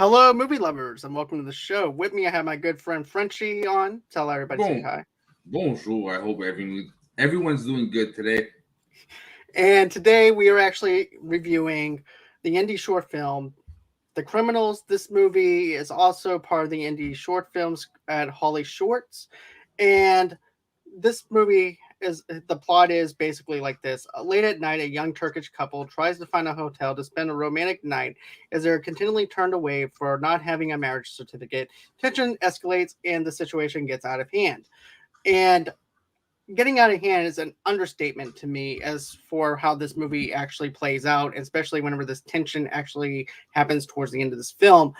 Hello, movie lovers, and welcome to the show. With me, I have my good friend Frenchie on. Tell everybody, say Bon, hi. bonjour. I hope everyone's doing good today. And today we are actually reviewing the indie short film, The Criminals. This movie is also part of the indie short films at Hollyshorts. And this movie is the plot is basically like this. Late at night, a young Turkish couple tries to find a hotel to spend a romantic night as they're continually turned away for not having a marriage certificate. Tension escalates and the situation gets out of hand. And getting out of hand is an understatement to me as for how this movie actually plays out, especially whenever this tension actually happens towards the end of this film.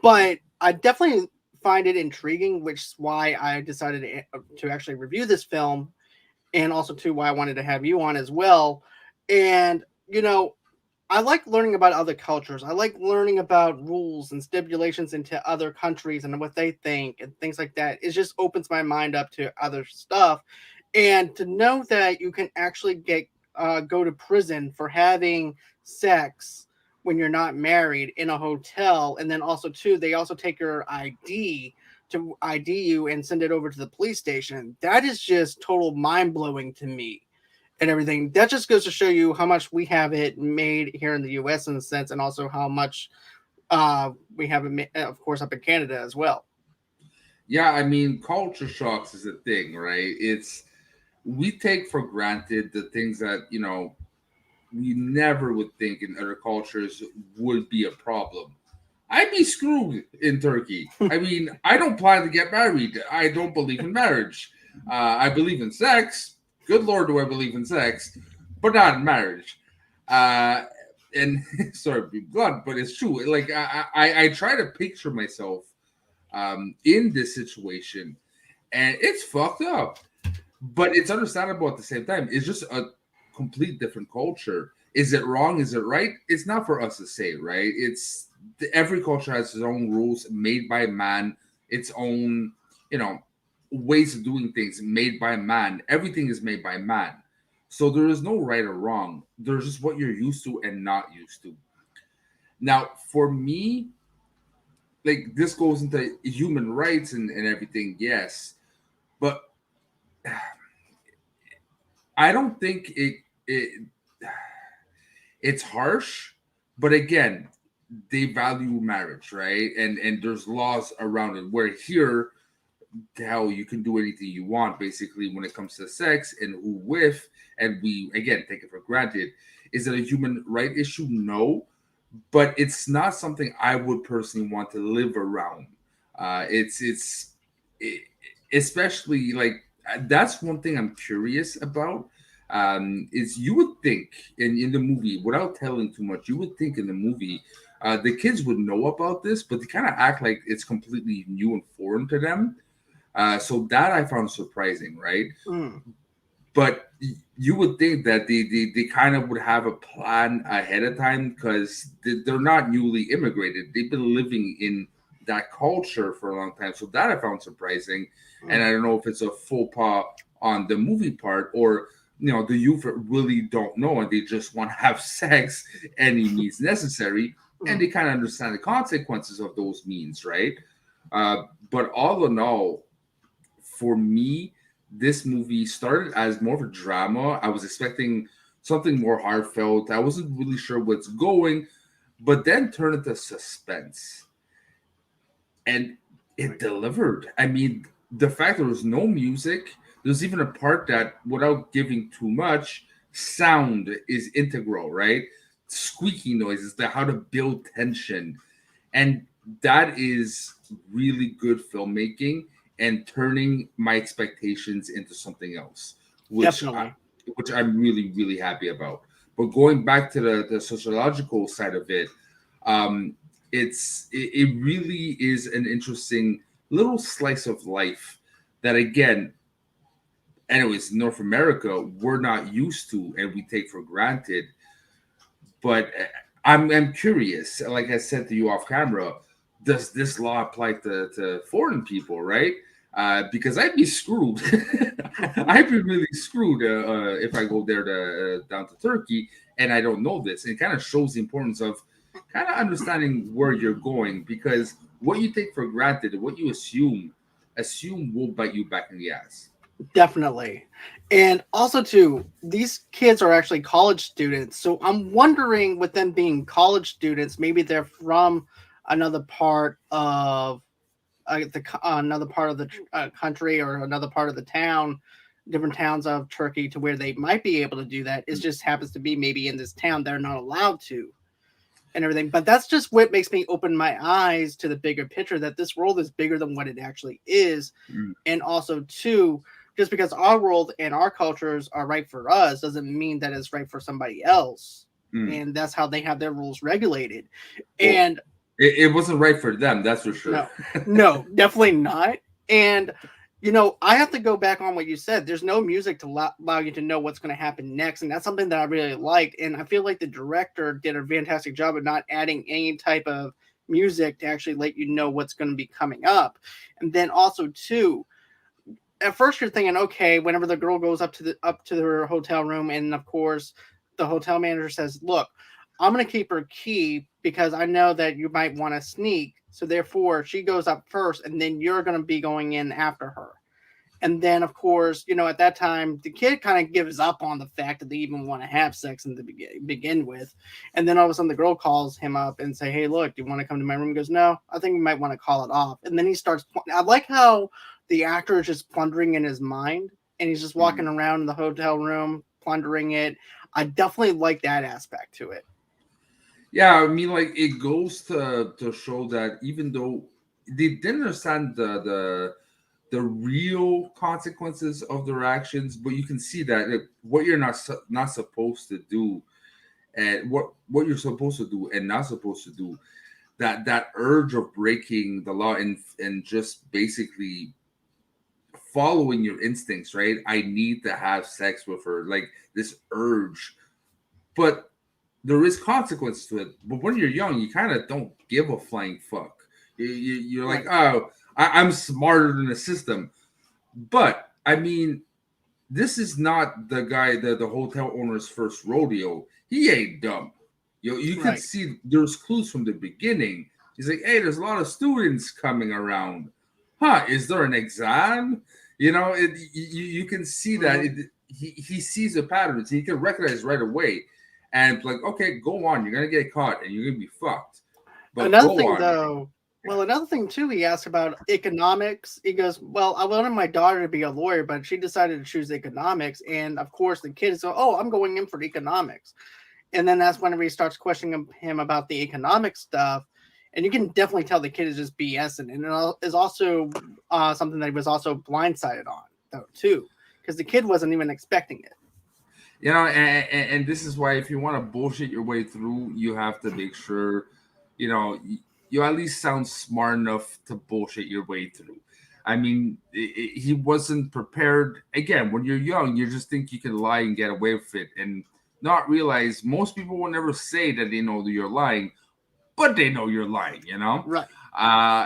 But I definitely find it intriguing, which is why I decided to actually review this film, and also too why I wanted to have you on as well. And I like learning about other cultures. I like learning about rules and stipulations into other countries and what they think and things like that. It just opens my mind up to other stuff. And to know that you can actually get go to prison for having sex when you're not married in a hotel, and then also too, they also take your ID to ID you and send it over to the police station. That is just total mind blowing to me and everything. That just goes to show you how much we have it made here in the U.S. in a sense, and also how much we have it, of course, up in Canada as well. Yeah, I mean, culture shocks is a thing, right? We take for granted the things that we never would think in other cultures would be a problem. I'd be screwed in Turkey. I mean, I don't plan to get married. I don't believe in marriage. I believe in sex. Good Lord, do I believe in sex, but not in marriage. Uh, and sorry to be blunt, but it's true. Like I try to picture myself in this situation, and it's fucked up. But it's understandable at the same time. It's just a complete different culture. Is it wrong? Is it right? It's not for us to say, right? It's every culture has its own rules made by man, its own, you know, ways of doing things made by man. Everything is made by man. So there is no right or wrong. There's just what you're used to and not used to. Now, for me, like this goes into human rights and everything, yes. But I don't think it's harsh, but again, they value marriage, right? And there's laws around it. Where here, hell, you can do anything you want, basically, when it comes to sex and who with, and we again take it for granted. Is it a human right issue? No, but it's not something I would personally want to live around. It's especially like that's one thing I'm curious about. Is you would think in the movie, without telling too much, you would think in the movie the kids would know about this, but they kind of act like it's completely new and foreign to them. So that I found surprising, right? Mm. But you would think that they kind of would have a plan ahead of time because they're not newly immigrated. They've been living in that culture for a long time. So that I found surprising. And Mm. I don't know if it's a faux pas on the movie part or the youth really don't know and they just want to have sex any means necessary, and Mm. they kind of understand the consequences of those means, right? But all in all, for me, this movie started as more of a drama. I was expecting something more heartfelt. I wasn't really sure what's going, but then turned into suspense. And it Right. delivered. I mean, the fact there was no music, there's even a part that, without giving too much, sound is integral, right? Squeaky noises, the how to build tension. And that is really good filmmaking and turning my expectations into something else, Definitely. which I'm really really happy about. But going back to the sociological side of it, um, it really is an interesting little slice of life that again, anyways, North America we're not used to and we take for granted. But I'm curious. Like I said to you off camera, does this law apply to foreign people, right? Because I'd be screwed. I'd be really screwed if I go there to down to Turkey and I don't know this. It kind of shows the importance of kind of understanding where you're going, because what you take for granted and what you assume will bite you back in the ass. Definitely. And also too, these kids are actually college students. So I'm wondering with them being college students, maybe they're from another part of another part of the country or another part of the town, different towns of Turkey to where they might be able to do that. It just happens to be maybe in this town they're not allowed to and everything. But that's just what makes me open my eyes to the bigger picture that this world is bigger than what it actually is. Mm, And also, too, just because our world and our cultures are right for us doesn't mean that it's right for somebody else. mm. And that's how they have their rules regulated. Well, And it wasn't right for them, that's for sure. no, no, definitely not. And I have to go back on what you said. There's no music to allow you to know what's going to happen next, and that's something that I really liked. And I feel like the director did a fantastic job of not adding any type of music to actually let you know what's going to be coming up. And then also too, at first you're thinking, okay, whenever the girl goes up to her hotel room, and of course the hotel manager says, "Look, I'm gonna keep her key because I know that you might want to sneak. So therefore, she goes up first, and then you're gonna be going in after her." And then, of course, at that time, the kid kind of gives up on the fact that they even want to have sex in the begin with. And then all of a sudden, the girl calls him up and say, "Hey, look, do you want to come to my room?" He goes, "No, I think we might want to call it off." And then he starts. I like how the actor is just plundering in his mind, and he's just Mm. walking around in the hotel room plundering it. I definitely like that aspect to it. Yeah, I mean, like, it goes to show that even though they didn't understand the real consequences of their actions, but you can see that, like, what you're not supposed to do, and what you're supposed to do and not supposed to do, that urge of breaking the law and just basically following your instincts, right? I need to have sex with her, like, this urge. But there is consequence to it. But when you're young, you kind of don't give a flying fuck. You're like, Right. oh, I'm smarter than the system. But I mean, this is not the guy, the hotel owner's first rodeo. He ain't dumb. You could Right. see there's clues from the beginning. He's like, hey, there's a lot of students coming around. Huh? Is there an exam? You can see that Hmm. he sees the patterns. He can recognize right away, and like, okay, go on. You're gonna get caught, and you're gonna be fucked. But Another go thing, on. though, well, another thing too, he asked about economics. He goes, "Well, I wanted my daughter to be a lawyer, but she decided to choose economics." And of course, the kids go, "Oh, I'm going in for economics." And then that's whenever he starts questioning him about the economic stuff. And you can definitely tell the kid is just BSing. And it is also something that he was also blindsided on, though, too, because the kid wasn't even expecting it. And this is why, if you want to bullshit your way through, you have to make sure, you at least sound smart enough to bullshit your way through. I mean, he wasn't prepared. Again, when you're young, you just think you can lie and get away with it, and not realize most people will never say that they know that you're lying, but they know you're lying. Right.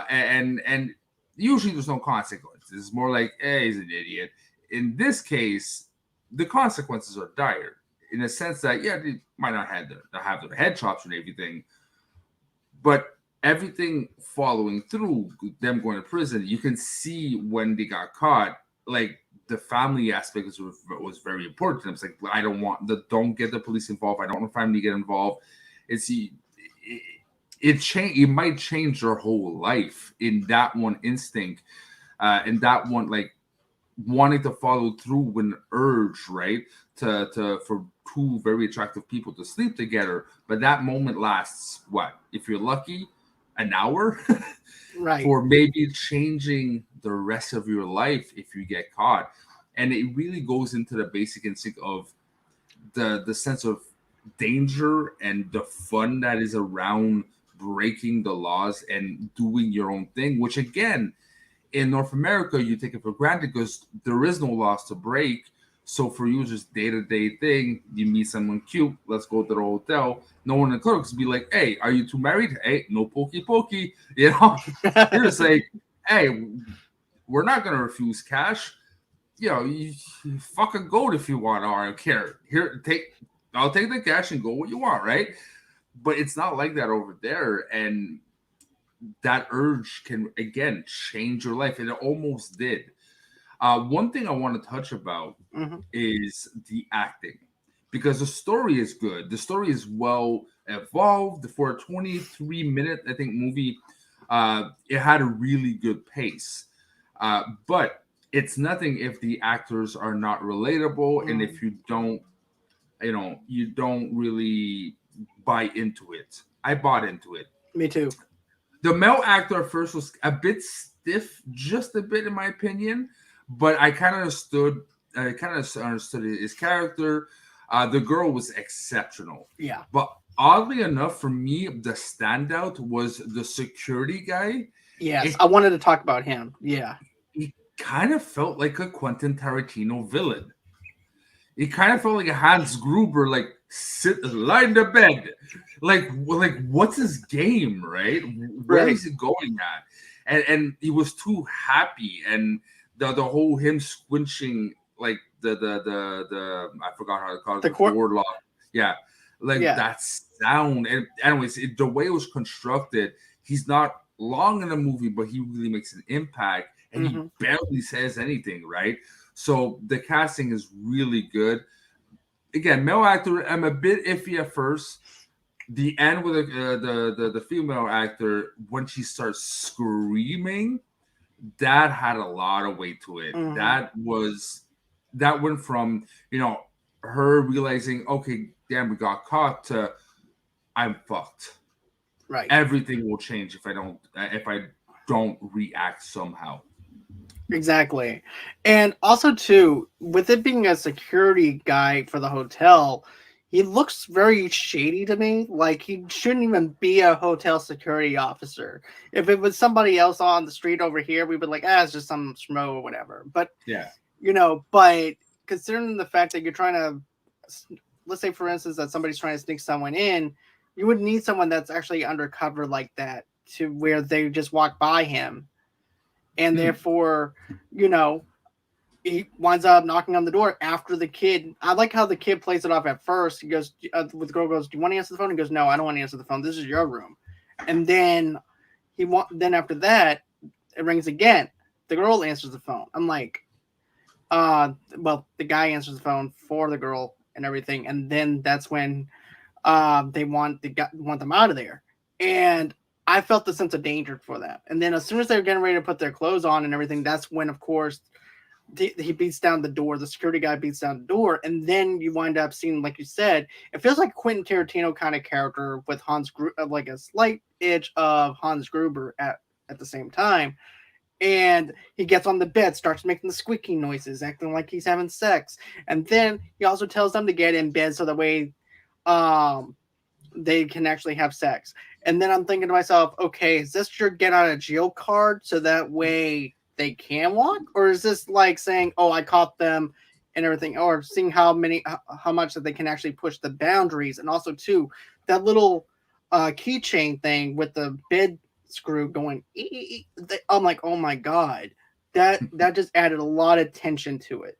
And usually there's no consequences. It's more like, hey, he's an idiot. In this case, the consequences are dire, in a sense that, yeah, they might not have their head chopped and everything, but everything following through, them going to prison, you can see when they got caught, like, the family aspect was very important. It's like, I don't get the police involved. I don't want family to get involved. It might change their whole life in that one instinct, in that one, like, wanting to follow through with an urge, right? To For two very attractive people to sleep together, but that moment lasts, what, if you're lucky, an hour, Right. for maybe changing the rest of your life if you get caught. And it really goes into the basic instinct of the sense of danger and the fun that is around breaking the laws and doing your own thing, which, again, in North America, you take it for granted because there is no laws to break. So for you, just day to day thing, you meet someone cute, let's go to the hotel. No one in the clerks be like, hey, are you two married? Hey, no pokey pokey. You're just like, hey, we're not gonna refuse cash. You fucking go if you want. Or I don't care. I'll take the cash and go what you want, right? but it's not like that over there. And that urge can again change your life, and it almost did. One thing I want to touch about Hmm. is the acting, because the story is good. The story is well evolved for a 23-minute, I think, movie. It had a really good pace, but it's nothing if the actors are not relatable, and if Hmm. you don't really buy into it. I bought into it. Me too. The male actor at first was a bit stiff, just a bit in my opinion, but I kind of understood his character. The girl was exceptional, Yeah. but oddly enough, for me, the standout was the security guy. Yes, It I wanted to talk about him. Yeah. he kind of felt like a Quentin Tarantino villain. It kind of felt like a Hans Gruber, like sit, lie in the bed, like what's his game, right? Where Right. is it going at? And he was too happy, and the whole him squinching, like the I forgot how to call it, The the court. door lock, yeah, like Yeah. that sound. And anyways, the way it was constructed, he's not long in the movie, but he really makes an impact, and he Hmm. barely says anything, right? So the casting is really good. Again, male actor, I'm a bit iffy at first. The end with the female actor, when she starts screaming, that had a lot of weight to it. Hmm. That went from her realizing, okay, damn, we got caught, to I'm fucked. Right. Everything will change if I don't react somehow. Exactly. And also too, with it being a security guy for the hotel, he looks very shady to me. Like he shouldn't even be a hotel security officer. If it was somebody else on the street over here, we'd be like, ah, it's just some schmo or whatever. But Yeah. but considering the fact that you're trying to, let's say for instance that somebody's trying to sneak someone in, you would need someone that's actually undercover like that to where they just walk by him, and Hmm. therefore, you know, he winds up knocking on the door after the kid. I like how the kid plays it off at first. He goes, with the girl goes, "Do you want to answer the phone?" He goes, "No, I don't want to answer the phone. This is your room." And then then after that, it rings again. The girl answers the phone. I'm like, well, the guy answers the phone for the girl and everything, and then that's when want them out of there. And I felt the sense of danger for them. And then as soon as they're getting ready to put their clothes on and everything, that's when, of course, he beats down the door. The security guy beats down the door, and then you wind up seeing, like you said, it feels like Quentin Tarantino kind of character with like a slight itch of Hans Gruber at the same time. And he gets on the bed, starts making the squeaking noises, acting like he's having sex, and then he also tells them to get in bed so that way, um, they can actually have sex. And then I'm thinking to myself, okay, is this your get out of jail card so that way they can walk? Or is this like saying, oh, I caught them and everything, or seeing how much that they can actually push the boundaries? And also, too, that little keychain thing with the bed screw going, I'm like, oh my God, that just added a lot of tension to it.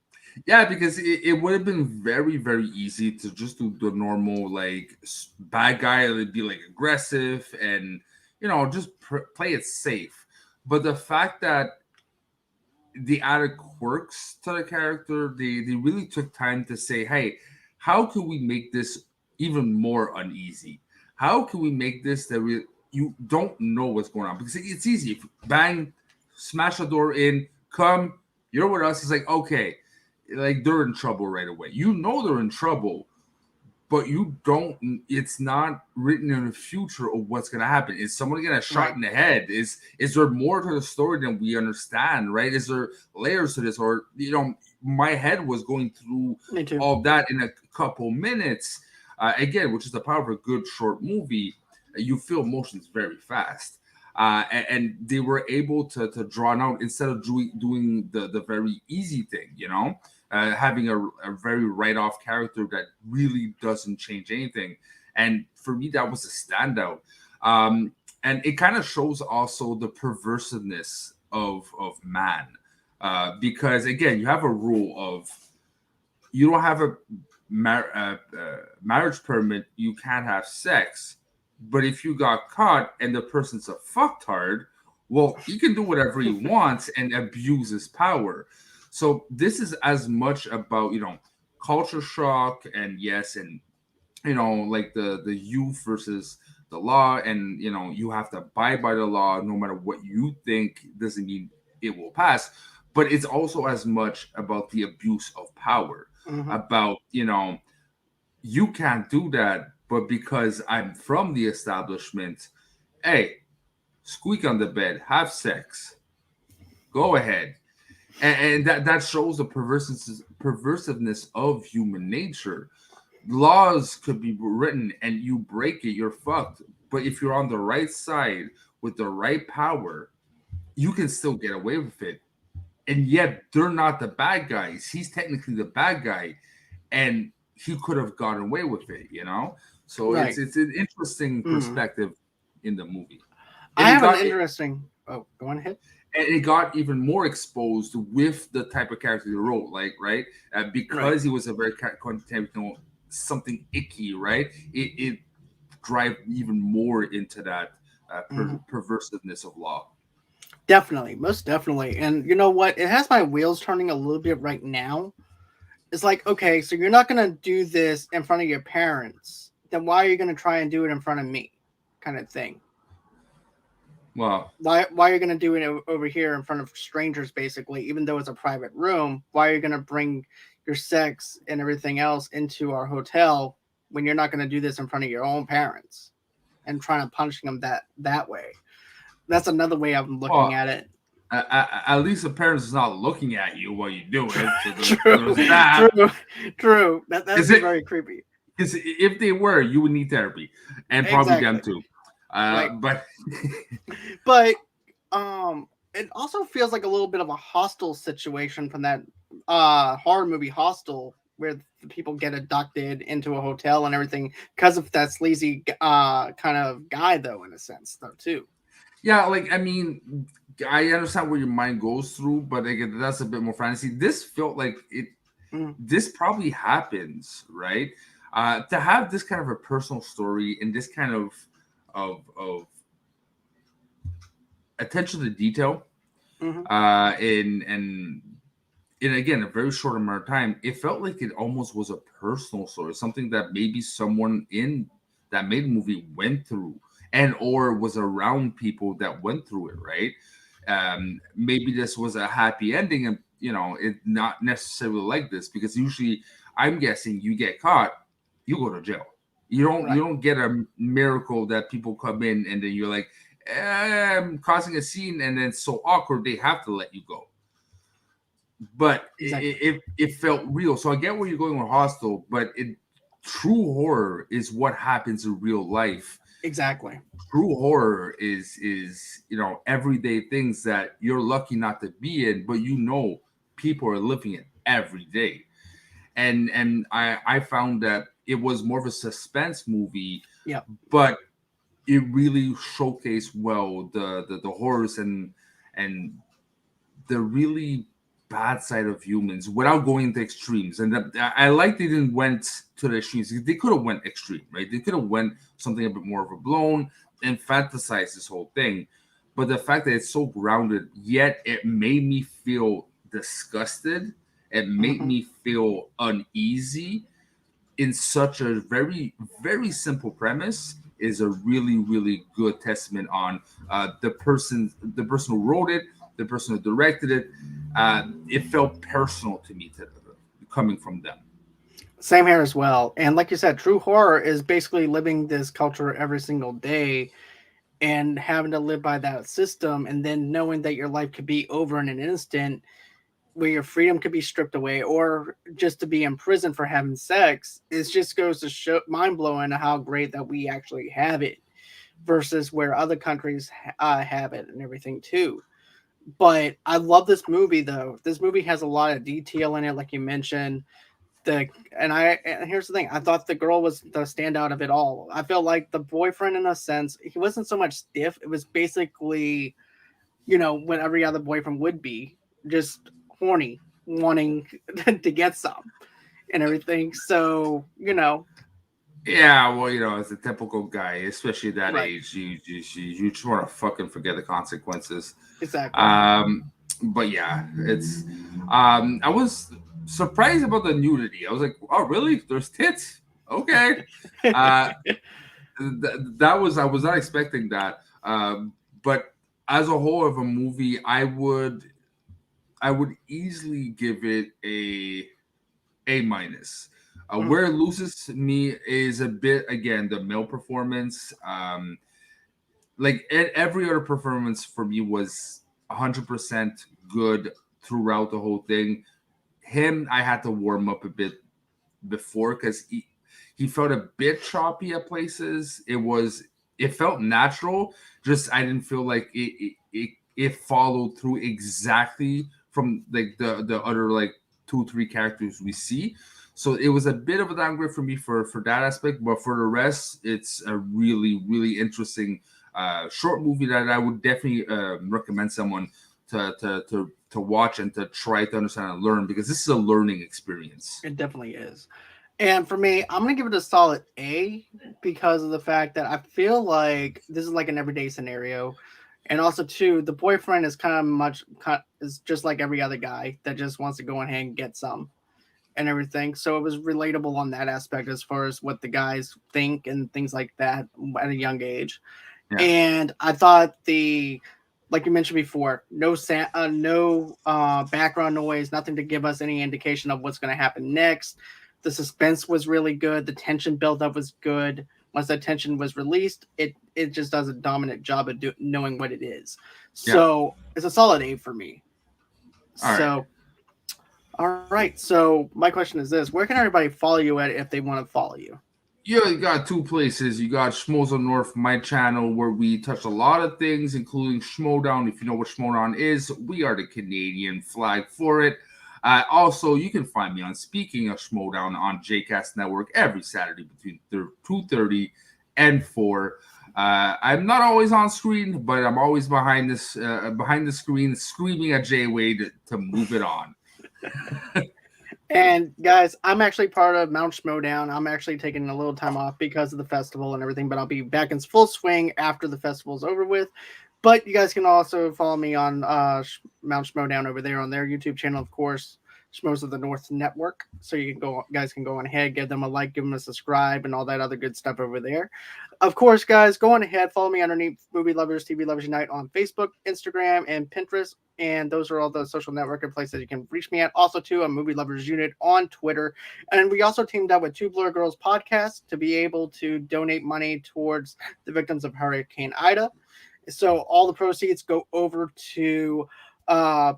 Yeah, because it would have been very, very easy to just do the normal, like, bad guy that'd be like aggressive and just play it safe. But the fact that they added quirks to the character, they really took time to say, hey, how can we make this even more uneasy? How can we make this that you don't know what's going on? Because it's easy. If bang, smash the door in, come, you're with us. It's like, okay, like they're in trouble right away. You know they're in trouble, but you don't. It's not written in the future of what's going to happen. Is someone going to shot Right. in the head? Is there more to the story than we understand? Right? Is there layers to this? Or my head was going through Me too. all of that in a couple minutes. Again, which is the power of a good short movie. You feel emotions very fast. And they were able to draw it out instead of doing the very easy thing, having a very write-off character that really doesn't change anything. And for me, that was a standout. And it kind of shows also the perversiveness of man. Because again, you have a rule of you don't have a marriage permit, you can't have sex. But if you got caught and the person's a fucktard, well, he can do whatever he wants and abuse his power. So this is as much about, culture shock, and yes, and like the youth versus the law, and you have to abide by the law no matter what you think, doesn't mean it will pass. But it's also as much about the abuse of power, Mm-hmm. about you can't do that, but because I'm from the establishment, hey, squeak on the bed, have sex, go ahead. And that shows the perversiveness of human nature. Laws could be written and you break it, you're fucked. But if you're on the right side with the right power, you can still get away with it. And yet they're not the bad guys. He's technically the bad guy, and he could have gotten away with it. So it's Right. it's an interesting Mm. perspective in the movie. And I it have an got interesting. Oh, go on ahead. and it got even more exposed with the type of character he wrote, like, right, Right. because he was a very content, something icky, right? It drive even more into that Hmm. perversiveness of law. Definitely, most definitely. And you know what? It has my wheels turning a little bit right now. It's like, okay, so you're not gonna do this in front of your parents. Then why are you gonna try and do it in front of me? Kind of thing. Well, Why are you gonna do it over here in front of strangers, basically, even though it's a private room? Why are you gonna bring your sex and everything else into our hotel when you're not gonna do this in front of your own parents and trying to punish them that way? That's another way I'm looking well, at it. at least the parents is not looking at you while you do it. So True, there's that. true, true. That'd Is be it? very creepy. Because if they were, you would need therapy, and probably them Exactly. too. Right. But But it also feels like a little bit of a hostile situation from that horror movie Hostel, where the people get abducted into a hotel and everything because of that sleazy kind of guy, though, in a sense, though, too. yeah, like, I mean, I understand where your mind goes through, but again, that's a bit more fantasy. This felt like it. Mm, This probably happens, right? To have this kind of a personal story and this kind of attention to detail, mm-hmm. and again, a very short amount of time, it felt like it almost was a personal story, something that maybe someone in that made the movie went through, and or was around people that went through it, right? Maybe this was a happy ending, and it not necessarily like this, because usually, I'm guessing, you get caught, you go to jail. You Right. don't get a miracle that people come in and then you're like, I'm causing a scene, and then it's so awkward they have to let you go. But Exactly. it felt real. So I get where you're going with Hostel, but true horror is what happens in real life. Exactly. True horror is everyday things that you're lucky not to be in, but people are living it every day. And I found that it was more of a suspense movie, Yep. but it really showcased well the horrors and the really bad side of humans without going to extremes. And I like they didn't went to the extremes. They could have went extreme, right? They could have went something a bit more of a blown and fantasized this whole thing. But the fact that it's so grounded, yet it made me feel disgusted. It made Mm-hmm. me feel uneasy in such a very, very simple premise, is a really, really good testament on the person who wrote it, the person who directed it. It felt personal to me, coming from them. Same here as well. And like you said, true horror is basically living this culture every single day and having to live by that system, and then knowing that your life could be over in an instant, where your freedom could be stripped away, or just to be in prison for having sex. It just goes to show, mind blowing, how great that we actually have it versus where other countries have it and everything too. But I love this movie, though. This movie has a lot of detail in it, like you mentioned. The and here's the thing, I thought the girl was the standout of it all. I felt like the boyfriend, in a sense, he wasn't so much stiff. It was basically, what every other boyfriend would be, just horny, wanting to get some and everything. So, Yeah, well, as a typical guy, especially at that Right. age, you just want to fucking forget the consequences. Exactly. Um, but yeah, it's. I was surprised about the nudity. I was like, oh, really? There's tits? Okay. Uh, that was I was not expecting that. But as a whole of a movie, I would easily give it A minus. Mhm. Where it loses me is a bit again the male performance. Like every other performance for me was 100% good throughout the whole thing. Him, I had to warm up a bit before because he felt a bit choppy at places. It felt natural. Just I didn't feel like it followed through exactly from like the other like 2 3 characters we see. So it was a bit of a downgrade for me for that aspect, but for the rest, it's a really really interesting short movie that I would definitely recommend someone to watch and to try to understand and learn because this is a learning experience. It definitely is. And for me, I'm gonna give it a solid A because of the fact that I feel like this is like an everyday scenario, and also too, the boyfriend is is just like every other guy that just wants to go ahead and get some and everything. So it was relatable on that aspect as far as what the guys think and things like that at a young age. Yeah. And I thought like you mentioned before, no background noise, nothing to give us any indication of what's going to happen next. The suspense was really good. The tension build up was good. Once that tension was released, it just does a dominant job of knowing what it is. Yeah. So it's a solid A for me. All right. So all right. So my question is this: where can everybody follow you at if they want to follow you? Yeah, you got two places. You got Schmoes on North, my channel, where we touch a lot of things, including Schmodown. If you know what Schmodown is, we are the Canadian flag for it. Also, you can find me on Speaking of Schmodown on JCast Network every Saturday between 2:30 and 4. I'm not always on screen, but I'm always behind the screen, screaming at Jay Wade to move it on. And guys, I'm actually part of Mount Schmodown. I'm actually taking a little time off because of the festival and everything, but I'll be back in full swing after the festival's over with. But you guys can also follow me on Mount Schmodown over there on their YouTube channel, of course, Schmoes of the North Network. So guys can go on ahead, give them a like, give them a subscribe, and all that other good stuff over there. Of course, guys, go on ahead, follow me underneath Movie Lovers TV Lovers Unite on Facebook, Instagram, and Pinterest. And those are all the social networking places you can reach me at. Also, too, a Movie Lovers Unit on Twitter. And we also teamed up with Two Blur Girls podcast to be able to donate money towards the victims of Hurricane Ida. So all the proceeds go over to uh,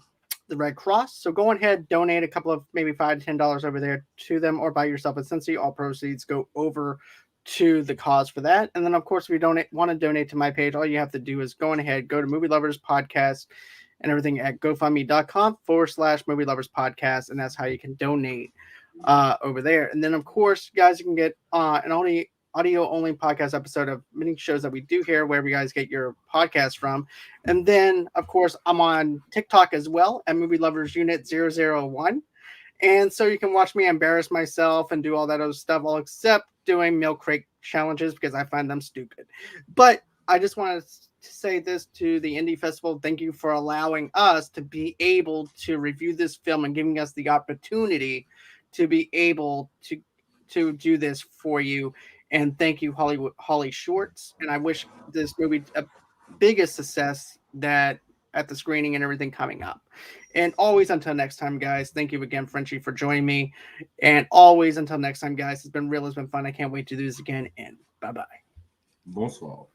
the Red Cross. So go ahead, donate a couple of maybe $5 to $10 over there to them, or buy yourself a Cincy. All proceeds go over to the cause for that. And then, of course, if you don't want to donate to my page, all you have to do is go ahead, go to Movie Lovers Podcast and everything at GoFundMe.com/Movie Lovers Podcast, and that's how you can donate over there. And then, of course, guys, you can get an audio only podcast episode of many shows that we do here, wherever you guys get your podcast from. And then, of course, I'm on TikTok as well at Movie Lovers Unit 001. And so you can watch me embarrass myself and do all that other stuff, all except doing milk crate challenges because I find them stupid. But I just want to say this to the Indie Festival. Thank you for allowing us to be able to review this film and giving us the opportunity to be able to do this for you. And thank you, Holly Shorts. And I wish this movie a biggest success that at the screening and everything coming up. And always until next time, guys, thank you again, Frenchie, for joining me. And always until next time, guys, it's been real, it's been fun. I can't wait to do this again. And bye bye. Bonsoir.